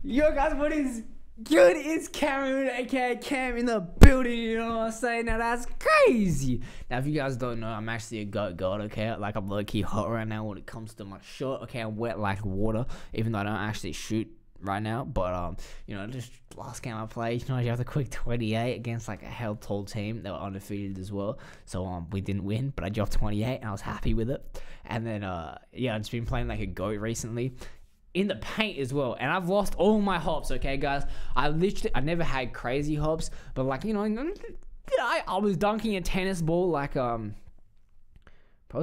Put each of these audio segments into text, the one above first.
Yo guys, what is good? It's Cameron, aka Cam in the building, you know what I'm saying? Now that's crazy. Now if you guys don't know, I'm actually a goat god, okay? Like I'm low-key hot right now when it comes to my shot, okay? I'm wet like water, even though I don't actually shoot right now, but you know, just last game I played, you know, you have the quick 28 against like a hell tall team. They were undefeated as well, so we didn't win, but I dropped 28 and I was happy with it. And then yeah, I've just been playing like a goat recently in the paint as well, and I've lost all my hops, okay guys? I never had crazy hops, but like, you know, I was dunking a tennis ball like probably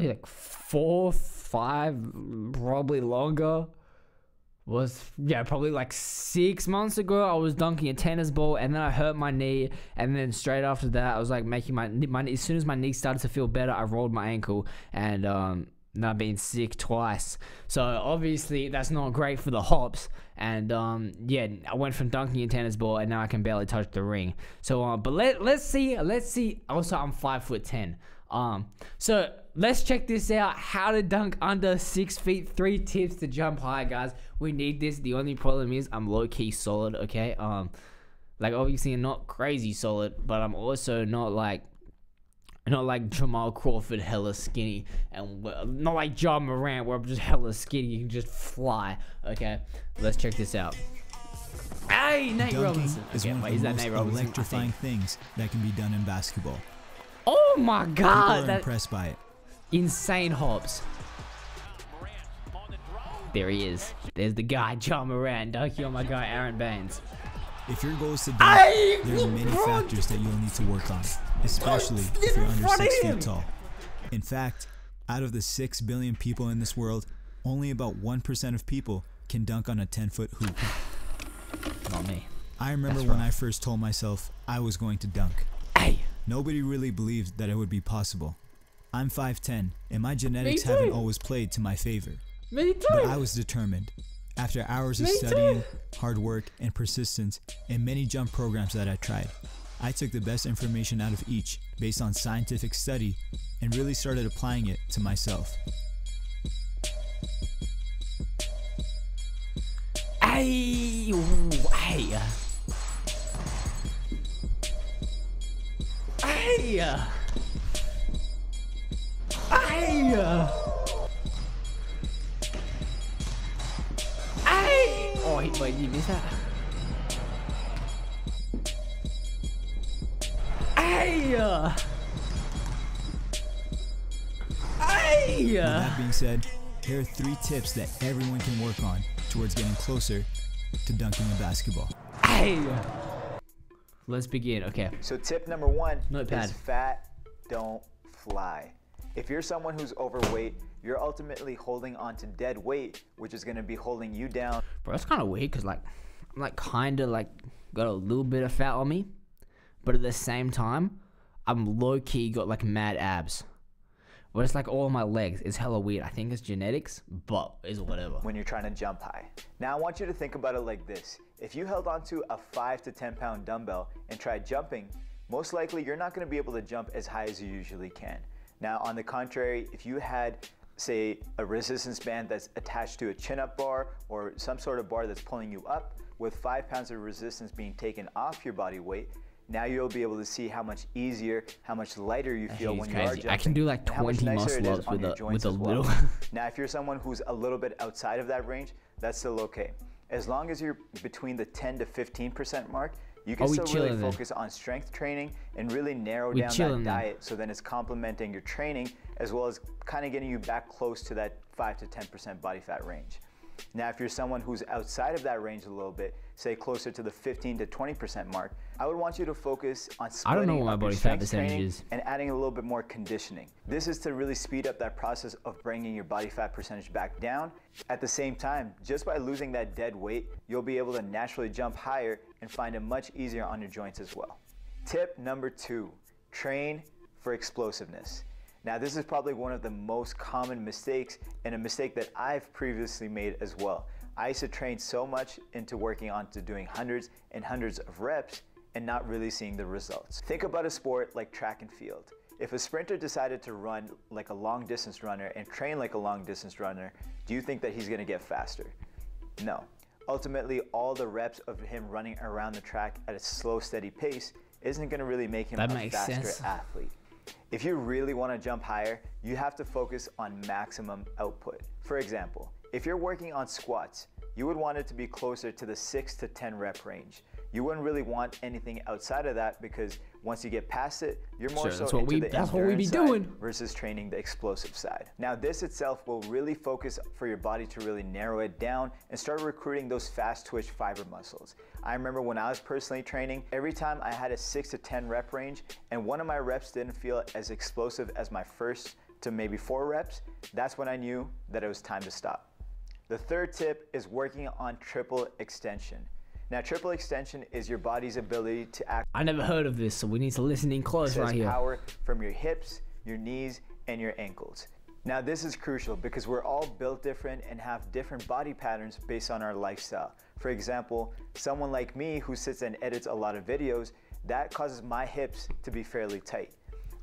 like 4, 5, probably longer. Probably like 6 months ago, I was dunking a tennis ball, and then I hurt my knee, and then straight after that, I was like making my as soon as my knee started to feel better, I rolled my ankle, and now being sick twice. So obviously that's not great for the hops, and yeah, I went from dunking a tennis ball, and now I can barely touch the ring. So but let's see. Also, I'm 5'10". So let's check this out. How to dunk under 6 feet. 3 tips to jump high, guys. We need this. The only problem is I'm low-key solid, okay? Like obviously I'm not crazy solid, but I'm also not like Jamal Crawford hella skinny, and not like John Morant where I'm just hella skinny. You can just fly. Okay, let's check this out. Hey, Nate Robinson is one of the most electrifying things that can be done in basketball. Oh my god, people are impressed by it. Insane hops. There he is. There's the guy, John Morant, dunking on my guy Aaron Baines. If your goal is to dunk, there are many factors that you'll need to work on, especially if you're under 6 feet tall. In fact, out of the 6 billion people in this world, only about 1% of people can dunk on a 10-foot hoop. Not me. I remember when I first told myself I was going to dunk. Nobody really believed that it would be possible. I'm 5'10", and my genetics haven't always played to my favor. Me too. But I was determined. After hours of studying, hard work, and persistence, and many jump programs that I tried, I took the best information out of each based on scientific study and really started applying it to myself. Hey. Oh, wait, you missed that? With that being said, here are 3 tips that everyone can work on towards getting closer to dunking a basketball. Let's begin. Okay. So tip number 1 Notepad. is fat don't fly. If you're someone who's overweight, you're ultimately holding on to dead weight, which is going to be holding you down. Bro, that's kind of weird because like I'm like kind of like got a little bit of fat on me, but at the same time I'm low-key got like mad abs. But it's like all my legs. It's hella weird. I think it's genetics, but it's whatever. When you're trying to jump high. Now I want you to think about it like this. If you held onto a 5 to 10 pound dumbbell and tried jumping, most likely you're not going to be able to jump as high as you usually can. Now on the contrary, if you had, say, a resistance band that's attached to a chin-up bar or some sort of bar that's pulling you up, with 5 pounds of resistance being taken off your body weight, now you'll be able to see how much easier, how much lighter you feel when you are jumping. I can do like 20 muscle ups with a little. Now if you're someone who's a little bit outside of that range, that's still okay. As long as you're between the 10 to 15% mark, you can still really focus on strength training and really narrow down that diet, so then it's complementing your training as well as kind of getting you back close to that 5 to 10% body fat range. Now if you're someone who's outside of that range a little bit, say closer to the 15 to 20% mark, I would want you to focus on splitting up your strength training and adding a little bit more conditioning. This is to really speed up that process of bringing your body fat percentage back down. At the same time, just by losing that dead weight, you'll be able to naturally jump higher and find it much easier on your joints as well. Tip number 2, train for explosiveness. Now this is probably one of the most common mistakes, and a mistake that I've previously made as well. I used to train so much into working on to doing hundreds and hundreds of reps and not really seeing the results. Think about a sport like track and field. If a sprinter decided to run like a long distance runner and train like a long distance runner, do you think that he's gonna get faster? No. ultimately all the reps of him running around the track at a slow, steady pace isn't going to really make him a faster athlete. If you really want to jump higher, you have to focus on maximum output. For example, if you're working on squats, you would want it to be closer to the 6 to 10 rep range. You wouldn't really want anything outside of that, because once you get past it, you're more so into the endurance side versus training the explosive side. Now this itself will really focus for your body to really narrow it down and start recruiting those fast twitch fiber muscles. I remember when I was personally training, every time I had a 6 to 10 rep range and one of my reps didn't feel as explosive as my first to maybe 4 reps, that's when I knew that it was time to stop. The third tip is working on triple extension. Now, triple extension is your body's ability to act. I never heard of this, so we need to listen in close right here. Power from your hips, your knees, and your ankles. Now, this is crucial because we're all built different and have different body patterns based on our lifestyle. For example, someone like me who sits and edits a lot of videos, that causes my hips to be fairly tight.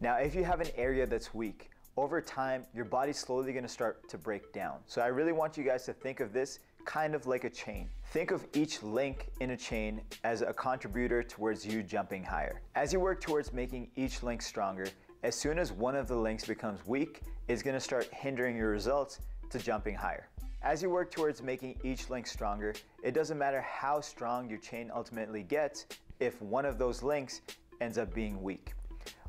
Now, if you have an area that's weak, over time, your body's slowly gonna start to break down. So I really want you guys to think of this kind of like a chain. Think of each link in a chain as a contributor towards you jumping higher. As you work towards making each link stronger, as soon as one of the links becomes weak, it's gonna start hindering your results to jumping higher. As you work towards making each link stronger, it doesn't matter how strong your chain ultimately gets if one of those links ends up being weak.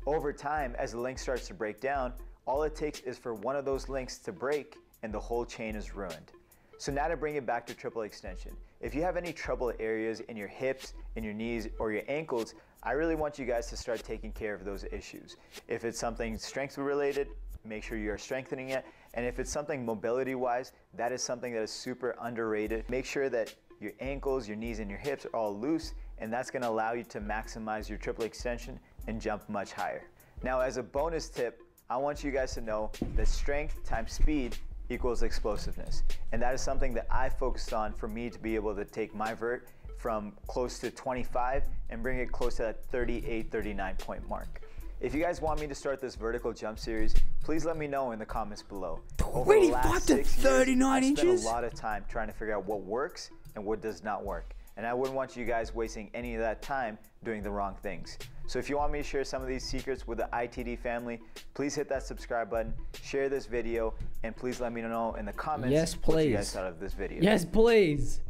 Over time, as the link starts to break down, all it takes is for one of those links to break and the whole chain is ruined. So now to bring it back to triple extension. If you have any trouble areas in your hips, in your knees, or your ankles, I really want you guys to start taking care of those issues. If it's something strength related, make sure you are strengthening it. And if it's something mobility wise, that is something that is super underrated. Make sure that your ankles, your knees, and your hips are all loose, and that's gonna allow you to maximize your triple extension and jump much higher. Now, as a bonus tip, I want you guys to know that strength times speed equals explosiveness. And that is something that I focused on for me to be able to take my vert from close to 25 and bring it close to that 38, 39 point mark. If you guys want me to start this vertical jump series, please let me know in the comments below. Over the last 6 years, I spent a lot of time trying to figure out what works and what does not work. And I wouldn't want you guys wasting any of that time doing the wrong things. So if you want me to share some of these secrets with the ITD family, please hit that subscribe button, share this video, and please let me know in the comments what you guys thought of this video. Yes, please.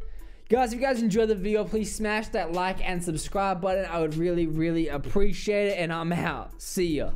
Guys, if you guys enjoyed the video, please smash that like and subscribe button. I would really, really appreciate it, and I'm out. See ya.